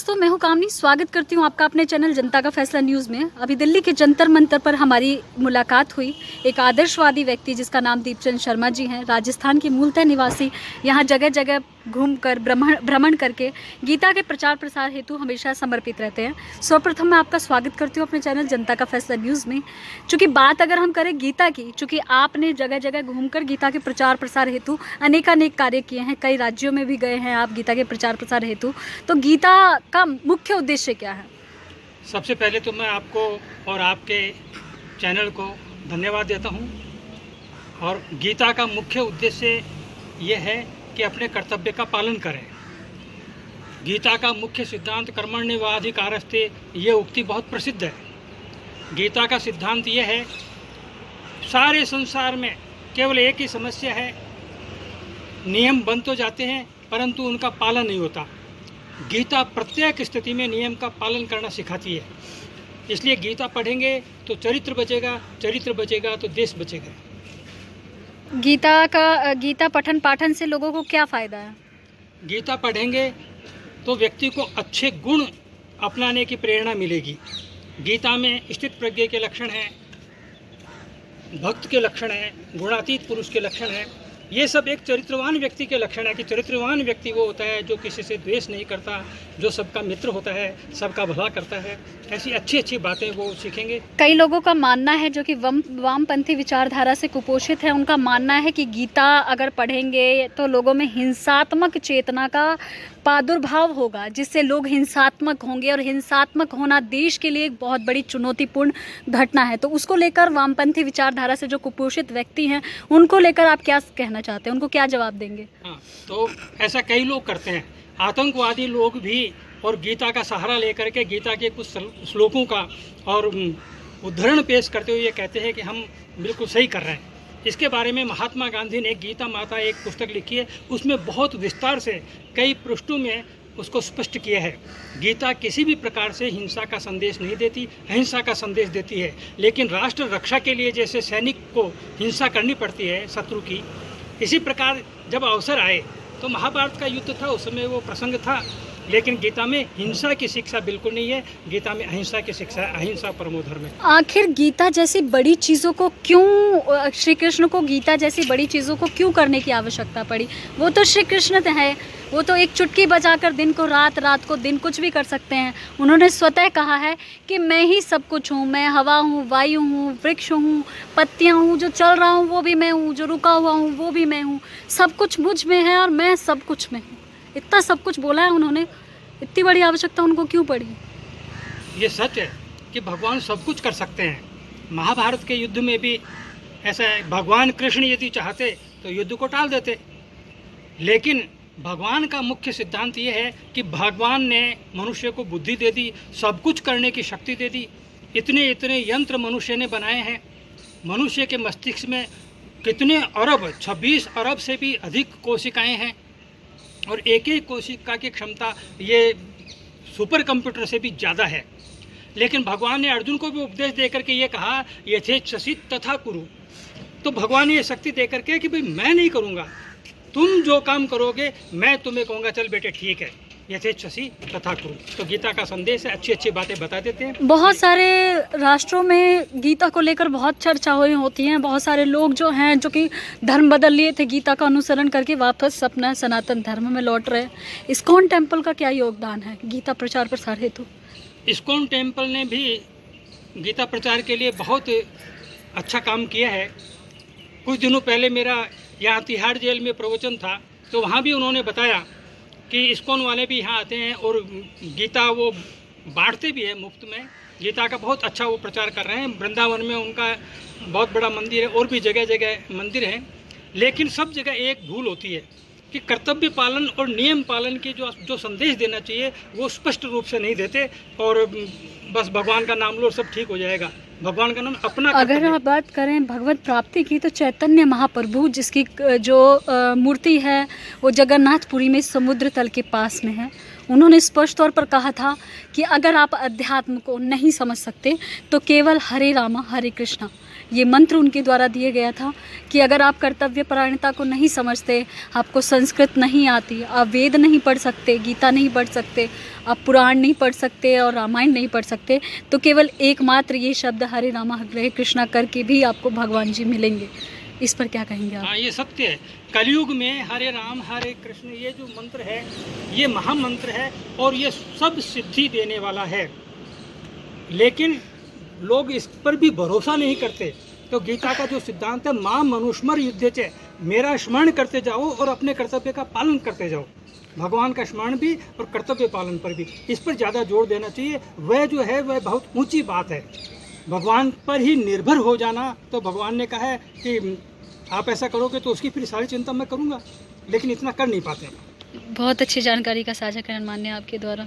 दोस्तों, मैं हूं कामनी। स्वागत करती हूं आपका अपने चैनल जनता का फैसला न्यूज़ में। अभी दिल्ली के जंतर मंतर पर हमारी मुलाकात हुई एक आदर्शवादी व्यक्ति जिसका नाम दीपचंद शर्मा जी हैं। राजस्थान के मूलतः निवासी, यहां जगह जगह घूमकर भ्रमण करके गीता के प्रचार प्रसार हेतु हमेशा समर्पित रहते हैं। सर्वप्रथम मैं आपका स्वागत करती हूँ अपने चैनल जनता का फैसला न्यूज़ में। चूँकि बात अगर हम करें गीता की, चूँकि आपने जगह जगह घूमकर गीता के प्रचार प्रसार हेतु अनेकानेक कार्य किए हैं, कई राज्यों में भी गए हैं आप गीता के प्रचार प्रसार हेतु, तो गीता का मुख्य उद्देश्य क्या है? सबसे पहले तो मैं आपको और आपके चैनल को धन्यवाद देता हूं। और गीता का मुख्य उद्देश्य ये है कि अपने कर्तव्य का पालन करें। गीता का मुख्य सिद्धांत कर्मण्येवाधिकारस्ते, ये उक्ति बहुत प्रसिद्ध है। गीता का सिद्धांत ये है, सारे संसार में केवल एक ही समस्या है, नियम बन तो जाते हैं परंतु उनका पालन नहीं होता। गीता प्रत्येक स्थिति में नियम का पालन करना सिखाती है। इसलिए गीता पढ़ेंगे तो चरित्र बचेगा, चरित्र बचेगा तो देश बचेगा। गीता पठन पाठन से लोगों को क्या फ़ायदा है? गीता पढ़ेंगे तो व्यक्ति को अच्छे गुण अपनाने की प्रेरणा मिलेगी। गीता में स्थित प्रज्ञ के लक्षण हैं, भक्त के लक्षण हैं, गुणातीत पुरुष के लक्षण हैं। ये सब एक चरित्रवान व्यक्ति के लक्षण है कि चरित्रवान व्यक्ति वो होता है जो किसी से द्वेष नहीं करता, जो सबका मित्र होता है, सबका भला करता है। ऐसी अच्छी अच्छी बातें वो सीखेंगे। कई लोगों का मानना है जो कि वामपंथी विचारधारा से कुपोषित है, उनका मानना है कि गीता अगर पढ़ेंगे तो लोगों में हिंसात्मक चेतना का प्रादुर्भाव होगा, जिससे लोग हिंसात्मक होंगे और हिंसात्मक होना देश के लिए एक बहुत बड़ी चुनौतीपूर्ण घटना है। तो उसको लेकर वामपंथी विचारधारा से जो कुपोषित व्यक्ति हैं उनको लेकर आप क्या कहना चाहते हैं, उनको क्या जवाब देंगे? हाँ, तो ऐसा कई लोग करते हैं, आतंकवादी लोग भी, और गीता का सहारा लेकर के गीता के कुछ श्लोकों का और उदाहरण पेश करते हुए ये कहते हैं कि हम बिल्कुल सही कर रहे हैं। इसके बारे में महात्मा गांधी ने गीता माता एक पुस्तक लिखी है, उसमें बहुत विस्तार से कई पृष्ठों में उसको स्पष्ट किया है। गीता किसी भी प्रकार से हिंसा का संदेश नहीं देती, अहिंसा का संदेश देती है। लेकिन राष्ट्र रक्षा के लिए जैसे सैनिक को हिंसा करनी पड़ती है शत्रु की, इसी प्रकार जब अवसर आए तो महाभारत का युद्ध था, उस समय वो प्रसंग था। लेकिन गीता में हिंसा की शिक्षा बिल्कुल नहीं है, गीता में अहिंसा की शिक्षा है, अहिंसा परमो धर्म है। आखिर गीता जैसी बड़ी चीज़ों को क्यों, श्री कृष्ण को गीता जैसी बड़ी चीज़ों को क्यों करने की आवश्यकता पड़ी? वो तो श्री कृष्ण है, वो तो एक चुटकी बजाकर दिन को रात, रात को दिन, कुछ भी कर सकते हैं। उन्होंने स्वतः कहा है कि मैं ही सब कुछ हूँ, मैं हवा हूँ, वायु हूँ, वृक्ष हूँ, पत्तियाँ हूँ, जो चल रहा हूँ वो भी मैं हूँ, जो रुका हुआ हूँ वो भी मैं हूँ, सब कुछ मुझ में है और मैं सब कुछ में हूँ। इतना सब कुछ बोला है उन्होंने, इतनी बड़ी आवश्यकता उनको क्यों पड़ी? ये सच है कि भगवान सब कुछ कर सकते हैं। महाभारत के युद्ध में भी ऐसा है, भगवान कृष्ण यदि चाहते तो युद्ध को टाल देते। लेकिन भगवान का मुख्य सिद्धांत ये है कि भगवान ने मनुष्य को बुद्धि दे दी, सब कुछ करने की शक्ति दे दी। इतने इतने यंत्र मनुष्य ने बनाए हैं। मनुष्य के मस्तिष्क में कितने अरब, 26 अरब से भी अधिक कोशिकाएं हैं, और एक एक कोशिका की क्षमता ये सुपर कंप्यूटर से भी ज़्यादा है। लेकिन भगवान ने अर्जुन को भी उपदेश देकर के ये कहा, यथेच्छसि तथा कुरु। तो भगवान ने ये शक्ति देकर के कि भाई मैं नहीं करूँगा, तुम जो काम करोगे मैं तुम्हें कहूँगा चल बेटे ठीक है, यथेच्छसि तथा कुरु। तो गीता का संदेश है, अच्छी अच्छी बातें बता देते हैं। बहुत सारे राष्ट्रों में गीता को लेकर बहुत चर्चा होती हैं। बहुत सारे लोग जो हैं जो कि धर्म बदल लिए थे, गीता का अनुसरण करके वापस अपना सनातन धर्म में लौट रहे हैं। इस्कॉन टेम्पल का क्या योगदान है गीता प्रचार प्रसार हेतु? इस्कॉन टेम्पल ने भी गीता प्रचार के लिए बहुत अच्छा काम किया है। कुछ दिनों पहले मेरा यहाँ तिहाड़ जेल में प्रवचन था, तो वहाँ भी उन्होंने बताया कि इस्कॉन वाले भी यहाँ आते हैं और गीता वो बांटते भी हैं मुफ्त में। गीता का बहुत अच्छा वो प्रचार कर रहे हैं। वृंदावन में उनका बहुत बड़ा मंदिर है, और भी जगह जगह मंदिर हैं। लेकिन सब जगह एक भूल होती है कि कर्तव्य पालन और नियम पालन की जो संदेश देना चाहिए वो स्पष्ट रूप से नहीं देते, और बस भगवान का नाम लो सब ठीक हो जाएगा। भगवान का नाम अपना। अगर आप बात करें भगवत प्राप्ति की, तो चैतन्य महाप्रभु जिसकी जो मूर्ति है वो जगन्नाथपुरी में समुद्र तल के पास में है, उन्होंने स्पष्ट तौर पर कहा था कि अगर आप अध्यात्म को नहीं समझ सकते तो केवल हरे रामा हरे कृष्णा, ये मंत्र उनके द्वारा दिया गया था कि अगर आप कर्तव्य परायणता को नहीं समझते, आपको संस्कृत नहीं आती, आप वेद नहीं पढ़ सकते, गीता नहीं पढ़ सकते, आप पुराण नहीं पढ़ सकते और रामायण नहीं पढ़ सकते, तो केवल एकमात्र ये शब्द हरे रामा हरे कृष्णा करके भी आपको भगवान जी मिलेंगे। इस पर क्या कहेंगे आप? हाँ, ये सत्य है। कलयुग में हरे राम हरे कृष्ण ये जो मंत्र है ये महामंत्र है और ये सब सिद्धि देने वाला है, लेकिन लोग इस पर भी भरोसा नहीं करते। तो गीता का जो सिद्धांत है मां मनुष्मर युद्धेचे, मेरा स्मरण करते जाओ और अपने कर्तव्य का पालन करते जाओ। भगवान का स्मरण भी और कर्तव्य पालन पर भी, इस पर ज़्यादा जोर देना चाहिए। वह जो है वह बहुत ऊंची बात है। भगवान पर ही निर्भर हो जाना, तो भगवान ने कहा है कि आप ऐसा करोगे तो उसकी फिर सारी चिंता मैं करूँगा, लेकिन इतना कर नहीं पाते। बहुत अच्छी जानकारी का साझा करना मान्य आपके द्वारा।